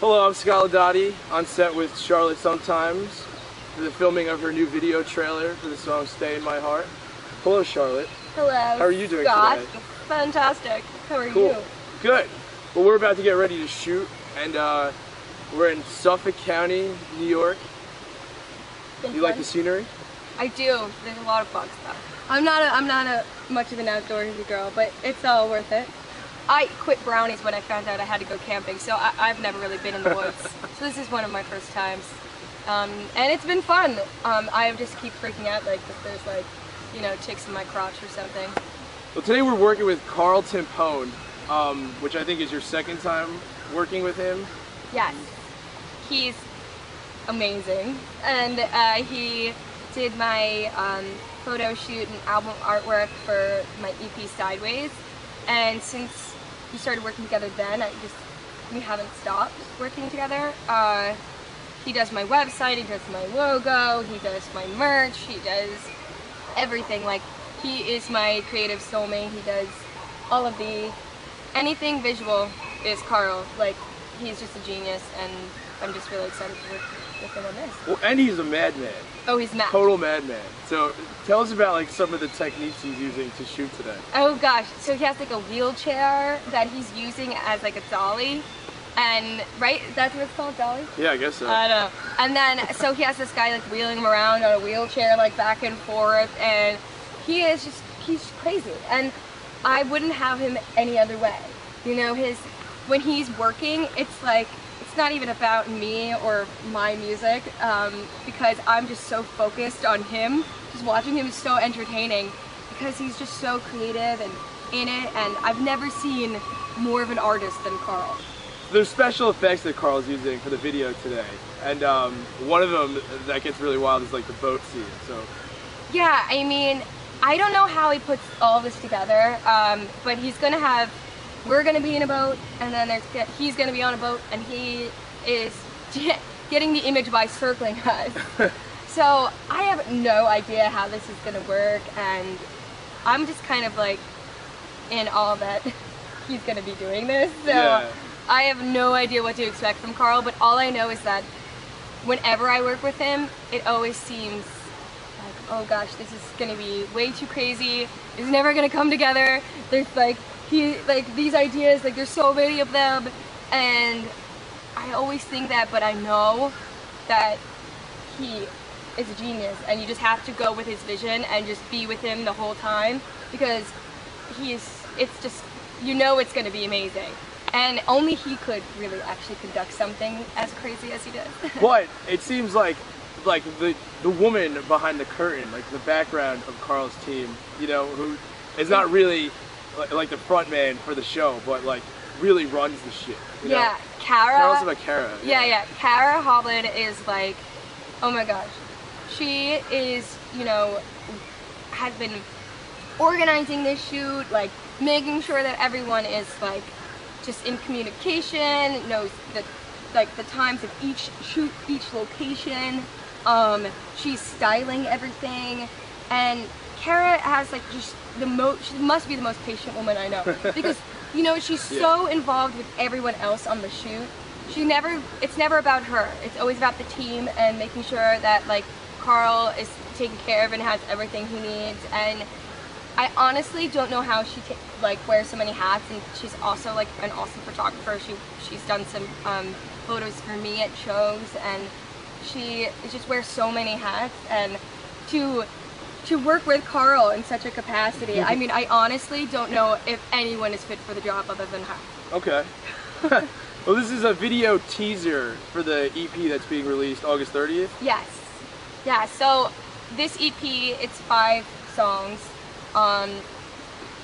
Hello, I'm Scott Laudati on set with Charlotte Sometimes for the filming of her new video trailer for the song Stay in My Heart. Hello, Charlotte. Hello. How are you doing Scott? today? Fantastic. How are Cool. you? Good. Well, we're about to get ready to shoot, and we're in Suffolk County, New York. You like the scenery? I do. There's a lot of fun stuff. I'm not a much of an outdoorsy girl, but it's all worth it. I quit brownies when I found out I had to go camping, so I've never really been in the woods. So this is one of my first times, and it's been fun. I just keep freaking out like if there's like, you know, ticks in my crotch or something. Well, today we're working with Carl Timpone, which I think is your second time working with him. Yes, he's amazing, and he did my photo shoot and album artwork for my EP Sideways, and since we started working together then, we haven't stopped working together. He does my website, he does my logo, he does my merch, he does everything. Like, he is my creative soulmate. He does all of anything visual is Carl. Like, he's just a genius, and I'm just really excited to work with him on this. Well, and he's a madman. Oh, he's mad. Total madman. So tell us about like some of the techniques he's using to shoot today. Oh gosh, so he has like a wheelchair that he's using as like a dolly, and right, that's what it's called, dolly? Yeah, I guess so. I don't know. And then so he has this guy like wheeling him around on a wheelchair like back and forth, and he's crazy, and I wouldn't have him any other way. You know, when he's working, it's like, it's not even about me or my music, because I'm just so focused on him. Just watching him is so entertaining because he's just so creative and in it, and I've never seen more of an artist than Carl. There's special effects that Carl's using for the video today, and one of them that gets really wild is like the boat scene. So yeah, I mean, I don't know how he puts all this together, but we're gonna be in a boat, and then he's gonna be on a boat, and he is getting the image by circling us. So I have no idea how this is gonna work, and I'm just kind of like in awe that he's gonna be doing this. So yeah. I have no idea what to expect from Carl, but all I know is that whenever I work with him, it always seems like, oh gosh, this is gonna be way too crazy. It's never gonna come together. There's like these ideas, like there's so many of them, and I always think that, but I know that he is a genius, and you just have to go with his vision and just be with him the whole time, because it's just, you know, it's going to be amazing, and only he could really actually conduct something as crazy as he does. But it seems like the woman behind the curtain, like the background of Carl's team, you know, who is not really like the front man for the show, but like really runs the shit. You know? Yeah, Kara. Tell us about Kara. Yeah. Kara Hovland is like, oh my gosh, she is, you know, has been organizing this shoot, like making sure that everyone is like just in communication, knows the times of each shoot, each location. She's styling everything, and Kara has like just she must be the most patient woman I know, because you know, she's so involved with everyone else on the shoot. It's never about her. It's always about the team and making sure that like Carl is taken care of and has everything he needs. And I honestly don't know how she wears so many hats, and she's also like an awesome photographer. She's done some photos for me at shows, and she just wears so many hats, and to work with Carl in such a capacity, I mean, I honestly don't know if anyone is fit for the job other than her. Okay. Well, this is a video teaser for the EP that's being released August 30th? Yes. Yeah, so this EP, it's 5 songs.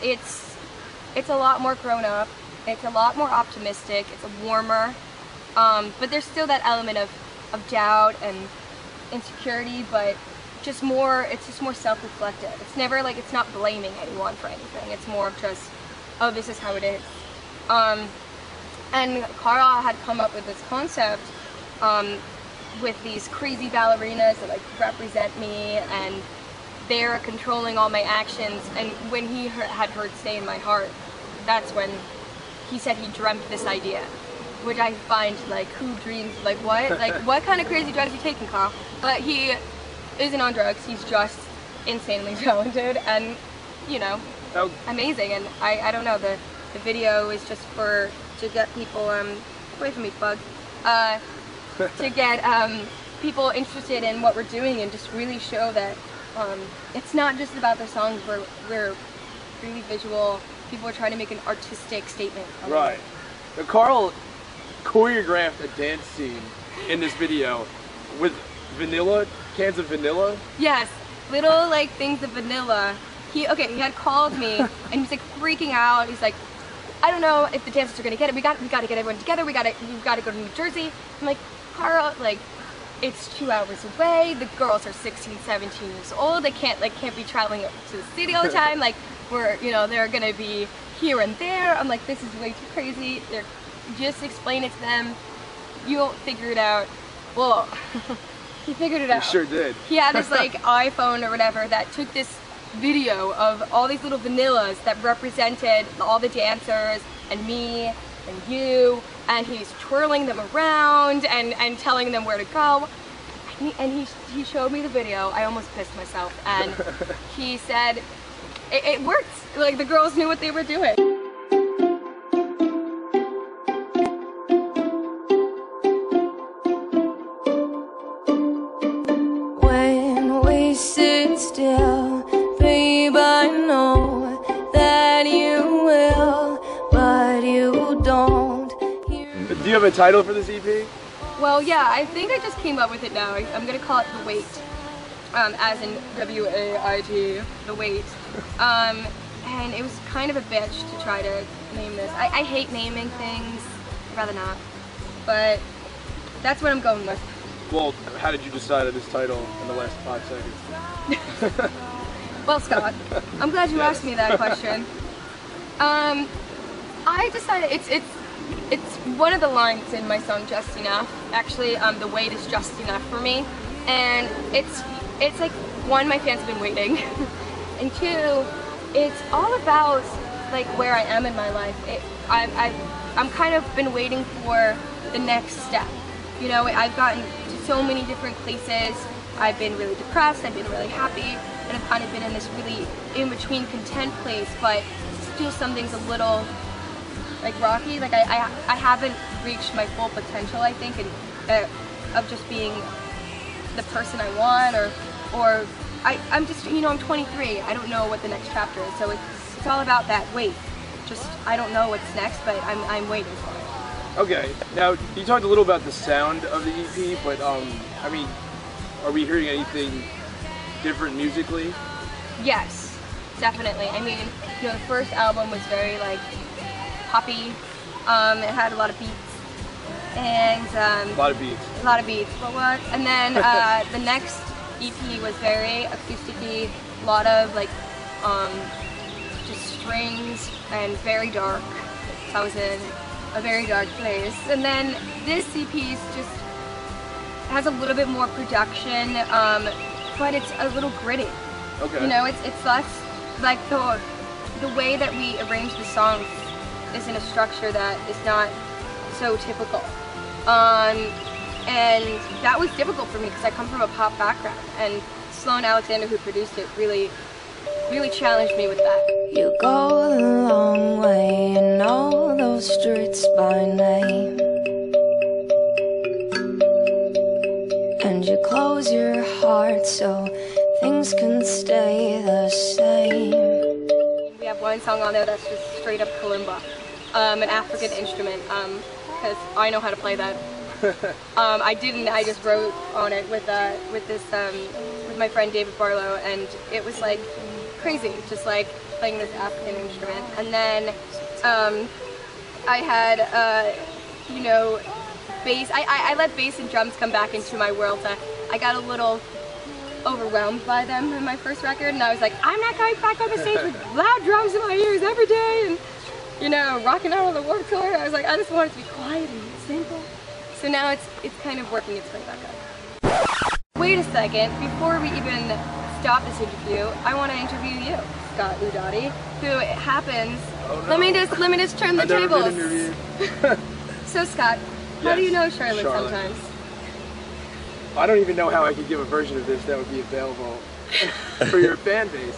It's a lot more grown up, it's a lot more optimistic, it's warmer, but there's still that element of doubt and insecurity, but it's just more self-reflective. It's never like, it's not blaming anyone for anything. It's more of just, oh, this is how it is. And Carl had come up with this concept with these crazy ballerinas that like represent me, and they're controlling all my actions. And when he had heard "Stay in My Heart," that's when he said he dreamt this idea. which I find like who dreams, like what kind of crazy drugs are you taking, Carl? But he isn't on drugs. He's just insanely talented and amazing. And I don't know, the video is just to get people away from me, bug. To get people interested in what we're doing and just really show that it's not just about the songs. We're really visual. People are trying to make an artistic statement. Right. Now, Carl choreographed a dance scene in this video with vanilla, cans of vanilla. Yes, little like things of vanilla. He had called me and he was like freaking out. He's like, I don't know if the dancers are gonna get it. We got to get everyone together. We've got to go to New Jersey. I'm like, Carl, like, it's 2 hours away. The girls are 16, 17 years old. They can't be traveling up to the city all the time. Like, they're gonna be here and there. I'm like, this is way too crazy. Just explain it to them. You'll figure it out. Well, he figured it out. He sure did. He had this like iPhone or whatever that took this video of all these little vanillas that represented all the dancers and me and you, and he's twirling them around and telling them where to go. And he showed me the video. I almost pissed myself. And he said it worked. Like, the girls knew what they were doing. When we sit still, babe, I know that you will, but you don't. Do you have a title for this EP? Well, yeah, I think I just came up with it now. I'm gonna call it The Wait, as in W-A-I-T, The Wait. And it was kind of a bitch to try to name this. I hate naming things. I'd rather not. But that's what I'm going with. Well, how did you decide on this title in the last 5 seconds? Well, Scott, I'm glad you asked me that question. I decided it's one of the lines in my song Just Enough. Actually, the wait is just enough for me. And it's like, one, my fans have been waiting. And two, it's all about like where I am in my life. I'm kind of been waiting for the next step. You know, I've gotten to so many different places. I've been really depressed, I've been really happy, and I've kind of been in this really in-between content place, but still something's a little like rocky. Like I haven't reached my full potential, I think, and of just being the person I want, or I'm just, you know, I'm 23. I don't know what the next chapter is, so it's all about that wait. Just, I don't know what's next, but I'm waiting for it. Okay, now you talked a little about the sound of the EP, but I mean, are we hearing anything different musically? Yes, definitely. I mean, you know, the first album was very like poppy. It had a lot of beats, and a lot of beats. A lot of beats. What? And then the next EP was very acoustic-y, a lot of like just strings and very dark. So I was in a very dark place. And then this EP just has a little bit more production, but it's a little gritty. Okay. You know, it's less like the way that we arrange the songs is in a structure that is not so typical. And that was difficult for me because I come from a pop background, and Sloan Alexander, who produced it, really challenged me with that. You go the long way and know those streets by name, and you close your heart so things can stay the same. We have one song on there that's just straight up kalimba, an African instrument, because I know how to play that. I didn't. I just wrote on it with my friend David Barlow, and it was like crazy, just like playing this African instrument. And then I had you know, bass. I let bass and drums come back into my world. I got a little overwhelmed by them in my first record, and I was like, I'm not going back on the stage with loud drums in my ears every day, and you know, rocking out on the Warped Tour. I was like, I just want it to be quiet and simple. So now it's kind of working its way back up. Wait a second, before we even stop this interview, I want to interview you, Scott Udati, who happens. Oh, no. Let me just turn the tables. So Scott, how do Yes, you know Charlotte, Charlotte. sometimes? I don't even know how I could give a version of this that would be available for your fan base.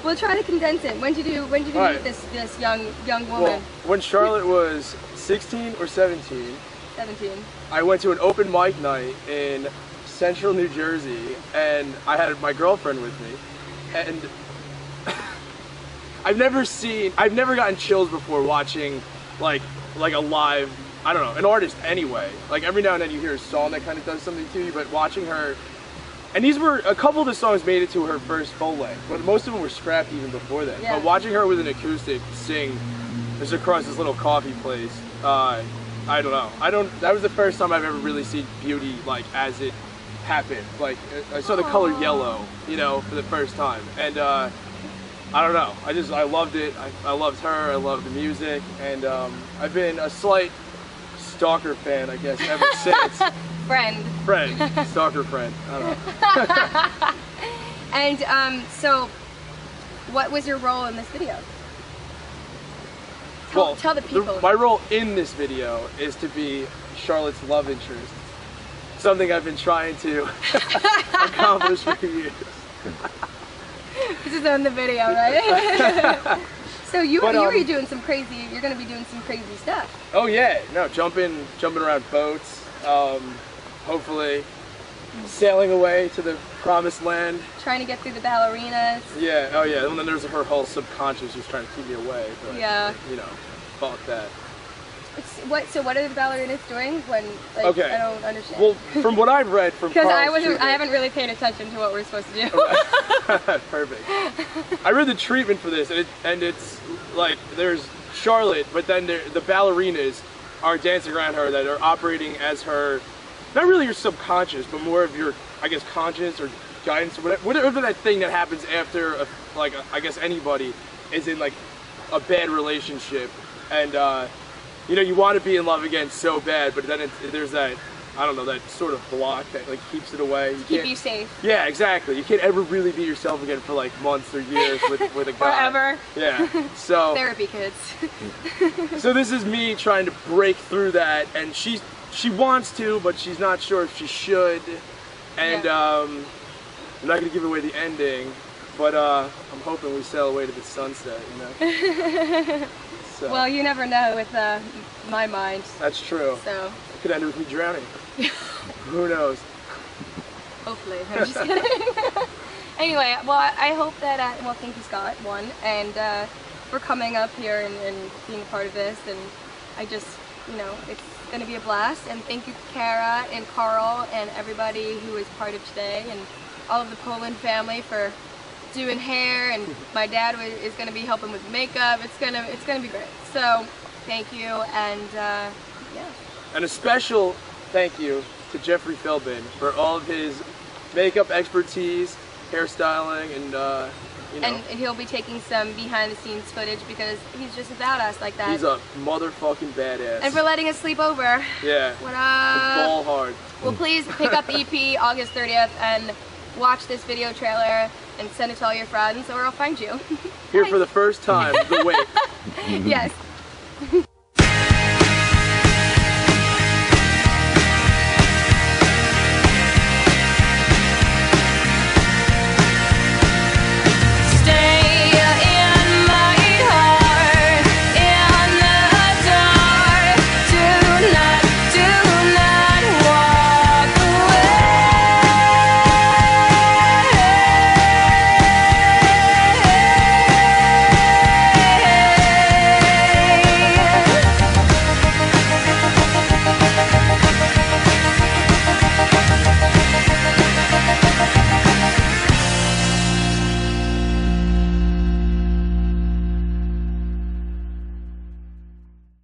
We'll try to condense it. When did you All meet right. this young woman? Well, when Charlotte was 16 or 17, 17. I went to an open mic night in central New Jersey, and I had my girlfriend with me, and I've never gotten chills before watching like a live, I don't know, an artist anyway. Like every now and then you hear a song that kind of does something to you, but watching her, and these were, a couple of the songs made it to her first full length, but most of them were scrapped even before that. Yeah. But watching her with an acoustic sing just across this little coffee place, I don't know. That was the first time I've ever really seen beauty like as it happened. Like I saw the color yellow, you know, for the first time, and I don't know. I loved it. I loved her. I loved the music, and I've been a slight stalker fan, I guess, ever since. Friend. Stalker friend. I don't know. And so, what was your role in this video? Tell the people. My role in this video is to be Charlotte's love interest. Something I've been trying to accomplish for years. This is on the video, right? So you're But, doing some crazy. You're gonna be doing some crazy stuff. Oh yeah, no, jumping around boats. Hopefully, sailing away to the promised land. Trying to get through the ballerinas. Yeah. Oh yeah. And then there's her whole subconscious who's trying to keep me away. But, Yeah. You know, fuck that. So what are the ballerinas doing when? Like, Okay. I don't understand. Well, from what I've read from because Carl's I haven't really paid attention to what we're supposed to do. Perfect. I read the treatment for this, and it's like there's Charlotte, but then the ballerinas are dancing around her that are operating as her, not really your subconscious, but more of your, I guess, conscious or guidance, or whatever that thing that happens after, I guess anybody is in like a bad relationship, and you know, you want to be in love again so bad, but then there's that, I don't know, that sort of block that like keeps it away. Keep you safe. Yeah, exactly. You can't ever really be yourself again for like months or years with a guy. Forever. Yeah. So Therapy kids. so this is me trying to break through that, and she wants to, but she's not sure if she should. And Yeah. I'm not gonna give away the ending, but I'm hoping we sail away to the sunset. You know. So, Well, you never know with my mind. that's true. So It could end with me drowning. Who knows? hopefully, I'm just kidding. Anyway, well, I hope that well, thank you, Scott, one, and for coming up here and being a part of this, and I just, you know, it's going to be a blast, and thank you, Kara and Carl and everybody who is part of today, and all of the Poland family for doing hair, and my dad is going to be helping with makeup. It's gonna be great. So thank you, and yeah. And a special thank you to Jeffrey Feldman for all of his makeup expertise, hairstyling, and you know. And he'll be taking some behind the scenes footage because he's just a badass like that. He's a motherfucking badass. And for letting us sleep over. Yeah. What up? Ball hard. Well, please pick up the EP August 30th and watch this video trailer and send it to all your friends, or I'll find you. Here for the first time, the wait. Yes.